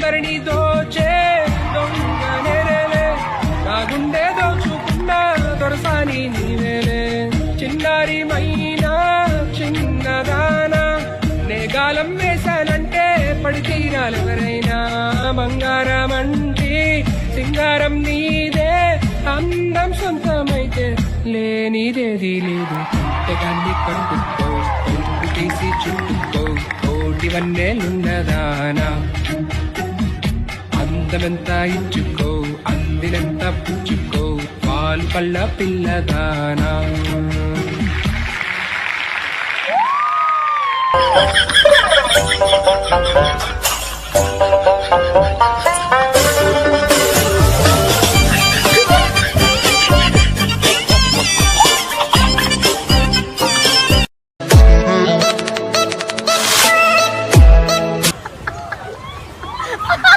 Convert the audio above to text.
అందరినీ దోచే దొంగ నేరేలే, నా గుండె దోచుకున్న దొరసాని నీవేలే. చిన్నారి మైనా చిన్నదానా, నేగాలం వేశానంటే పడి తీరాలెవరైనా. బంగారం అంటే సింగారం నీదే, అందం సొంతమైతే లేనిదేది లేదు. తెగాన్ని పడుకో, కొంగు తీసి చుట్టుకో, కోటి వన్నెలున్నదానా. అందమెంత ఇచ్చుకో, అందినంత పుచ్చుకో, పాలు కళ్ళ పిల్లదానా. Ha